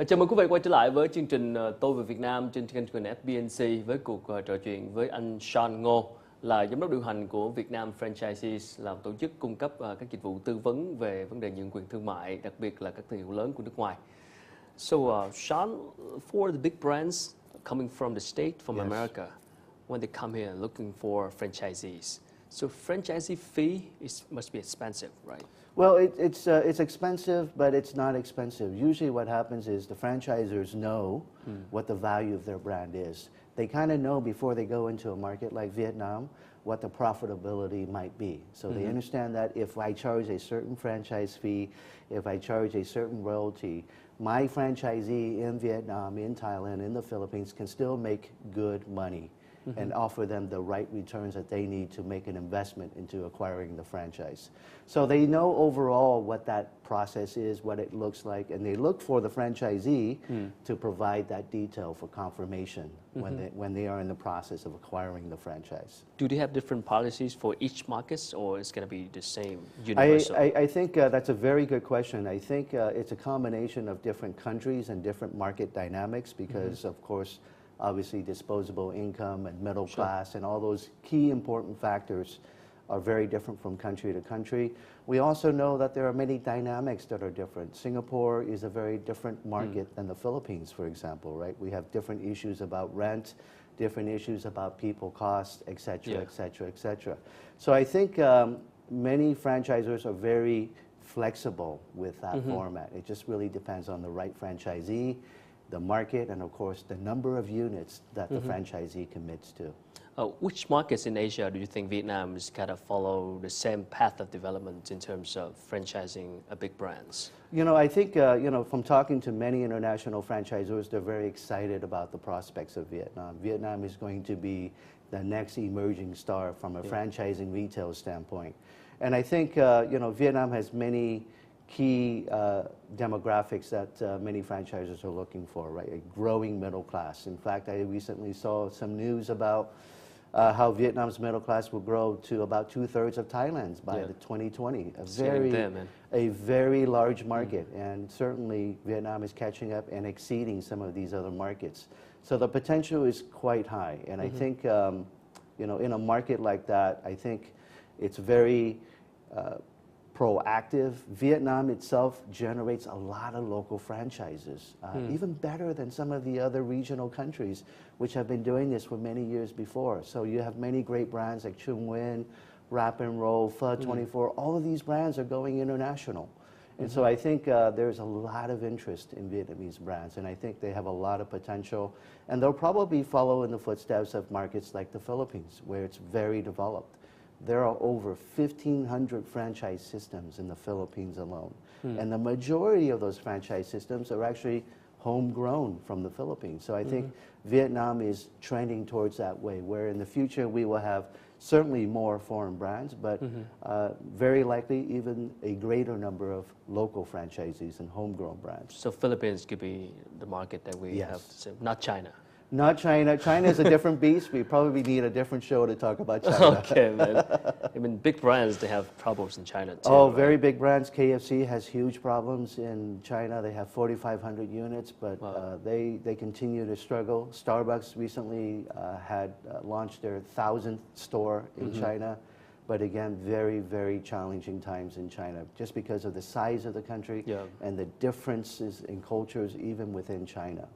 Chào mừng quý vị quay trở lại với chương trình Tôi về Việt Nam trên kênh Quyền FBNC với cuộc trò chuyện với anh Sean Ngô, là giám đốc điều hành của Việt Nam Franchises, là tổ chức cung cấp các dịch vụ tư vấn về vấn đề nhượng quyền thương mại, đặc biệt là các thương hiệu lớn của nước ngoài. So, Sean, for the big brands coming from the state, from America, when they come here looking for franchisees, so franchisee fee must be expensive, right? Well, it's expensive, but it's not expensive. Usually what happens is the franchisors know what the value of their brand is. They kind of know before they go into a market like Vietnam what the profitability might be. So they understand that if I charge a certain franchise fee, if I charge a certain royalty, my franchisee in Vietnam, in Thailand, in the Philippines can still make good money and offer them the right returns that they need to make an investment into acquiring the franchise. So they know overall what that process is, what it looks like, and they look for the franchisee to provide that detail for confirmation when they are in the process of acquiring the franchise. Do they have different policies for each market, or it's going to be the same, universal? I think that's a very good question. I think it's a combination of different countries and different market dynamics because, of course, obviously disposable income and middle class and all those key important factors are very different from country to country. We also know that there are many dynamics that are different. Singapore is a very different market than the Philippines, for example, right? We have different issues about rent, different issues about people cost, et cetera, et cetera, et cetera. So I think many franchisors are very flexible with that format. It just really depends on the right franchisee, the market, and of course the number of units that the franchisee commits to. Which markets in Asia do you think Vietnam is kind of follow the same path of development in terms of franchising big brands? You know, I think, from talking to many international franchisors, they're very excited about the prospects of Vietnam. Vietnam is going to be the next emerging star from a franchising retail standpoint. And I think, Vietnam has many key demographics that many franchisors are looking for, right? A growing middle class. In fact, I recently saw some news about how Vietnam's middle class will grow to about 2/3 of Thailand's by the 2020. A very large market, and certainly Vietnam is catching up and exceeding some of these other markets. So the potential is quite high, and I think, in a market like that, I think it's very proactive. Vietnam itself generates a lot of local franchises, even better than some of the other regional countries, which have been doing this for many years before. So you have many great brands like Trung Nguyen, Wrap and Roll, Pho 24. All of these brands are going international. And so I think there's a lot of interest in Vietnamese brands, and I think they have a lot of potential. And they'll probably follow in the footsteps of markets like the Philippines, where it's very developed. There are over 1,500 franchise systems in the Philippines alone. And the majority of those franchise systems are actually homegrown from the Philippines. So I think Vietnam is trending towards that way, where in the future we will have certainly more foreign brands, but very likely even a greater number of local franchisees and homegrown brands. So Philippines could be the market that we have to say, not China. Not China. China is a different beast. We probably need a different show to talk about China. Okay, man. I mean, big brands, they have troubles in China too. Oh, very big brands. KFC has huge problems in China. They have 4,500 units, but they continue to struggle. Starbucks recently had launched their 1,000th store in China. But again, very, very challenging times in China, just because of the size of the country and the differences in cultures even within China.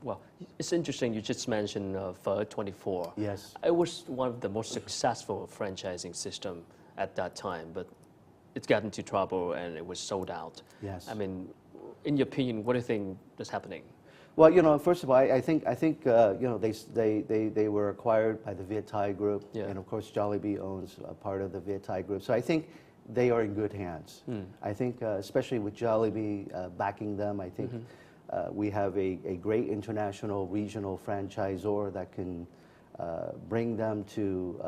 Well, it's interesting you just mentioned Pho 24. Yes. It was one of the most successful franchising system at that time, but it got into trouble and it was sold out. Yes. I mean, in your opinion, what do you think is happening? Well, first of all, I think they were acquired by the Viet Thai group, and of course Jollibee owns a part of the Viet Thai group. So I think they are in good hands. I think, especially with Jollibee backing them, I think we have a great international regional franchisor that can bring them to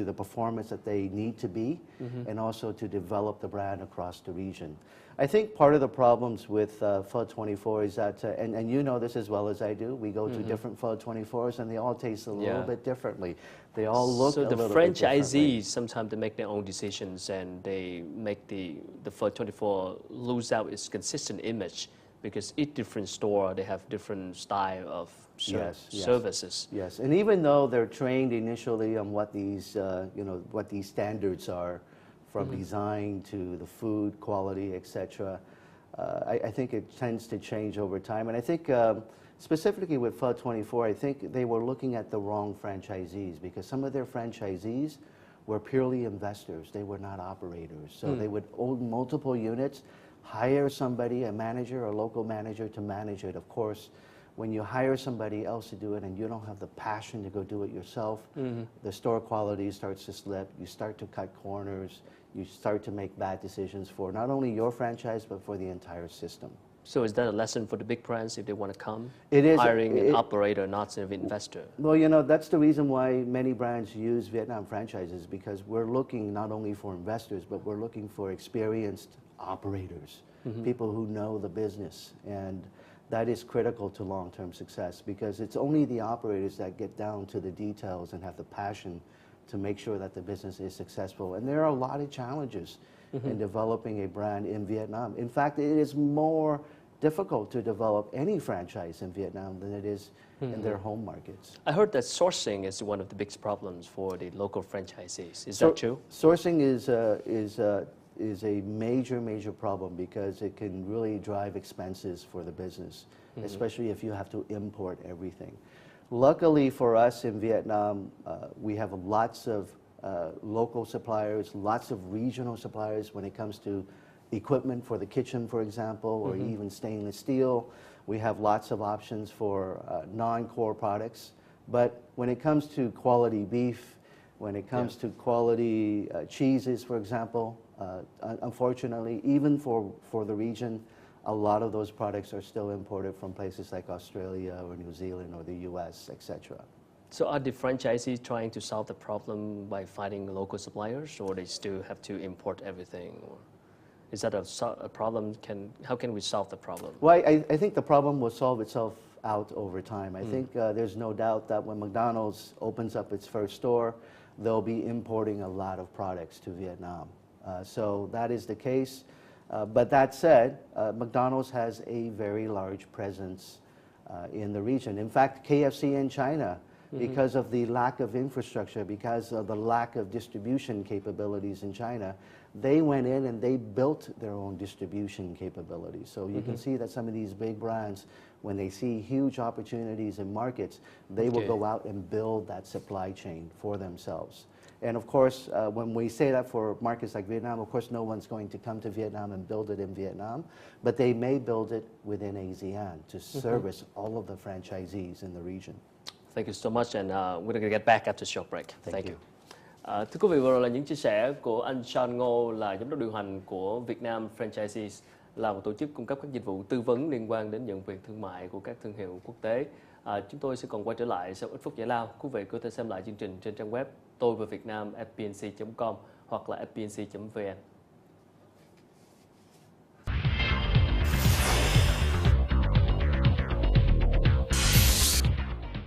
the performance that they need to be, and also to develop the brand across the region. I think part of the problems with Pho 24 is that, and you know this as well as I do, we go to different Pho 24s and they all taste a little bit differently. They all look a little bit differently. So the franchisees, sometimes they make their own decisions and they make the Pho 24 lose out its consistent image because each different store, they have different style of services. Yes, and even though they're trained initially on what these, what these standards are, from design to the food quality, etc., I think it tends to change over time. And I think specifically with Pho 24, I think they were looking at the wrong franchisees, because some of their franchisees were purely investors. They were not operators. So they would own multiple units, hire somebody, a manager, a local manager, to manage it. Of course, when you hire somebody else to do it and you don't have the passion to go do it yourself, the store quality starts to slip. You start to cut corners. You start to make bad decisions for not only your franchise, but for the entire system. So is that a lesson for the big brands if they want to come? It is. Hiring an operator, not an investor. Well, that's the reason why many brands use Vietnam franchises, because we're looking not only for investors, but we're looking for experienced operators, people who know the business. And that is critical to long-term success, because it's only the operators that get down to the details and have the passion to make sure that the business is successful. And there are a lot of challenges in developing a brand in Vietnam. In fact, it is more difficult to develop any franchise in Vietnam than it is in their home markets. I heard that sourcing is one of the biggest problems for the local franchisees. Is that true? Sourcing is a major problem, because it can really drive expenses for the business, especially if you have to import everything. Luckily for us in Vietnam, we have lots of local suppliers, lots of regional suppliers when it comes to equipment for the kitchen, for example, or even stainless steel. We have lots of options for non-core products. But when it comes to quality beef, when it comes to quality cheeses, for example, unfortunately, even for the region, a lot of those products are still imported from places like Australia or New Zealand or the US, etc. So are the franchisees trying to solve the problem by finding local suppliers, or they still have to import everything? Or is that a problem? How can we solve the problem? Well, I think the problem will solve itself out over time. I think there's no doubt that when McDonald's opens up its first store, they'll be importing a lot of products to Vietnam. So that is the case. But that said, McDonald's has a very large presence in the region. In fact, KFC in China, because of the lack of infrastructure, because of the lack of distribution capabilities in China, they went in and they built their own distribution capabilities. So you can see that some of these big brands, when they see huge opportunities in markets, they will go out and build that supply chain for themselves. And of course, when we say that for markets like Vietnam, of course, no one's going to come to Vietnam and build it in Vietnam, but they may build it within ASEAN to service all of the franchisees in the region. Thank you so much, and we're going to get back after short break. Thank you. Thưa quý vị, vừa rồi là những chia sẻ của anh Sean Ngô, là giám đốc điều hành của Vietnam Franchises, là một tổ chức cung cấp các dịch vụ tư vấn liên quan đến nhận việc thương mại của các thương hiệu quốc tế. Chúng tôi sẽ còn quay trở lại sau ít phút giải lao. Quý vị có thể xem lại chương trình trên trang web toivavietnam@pnc.com hoặc là @pnc.vn.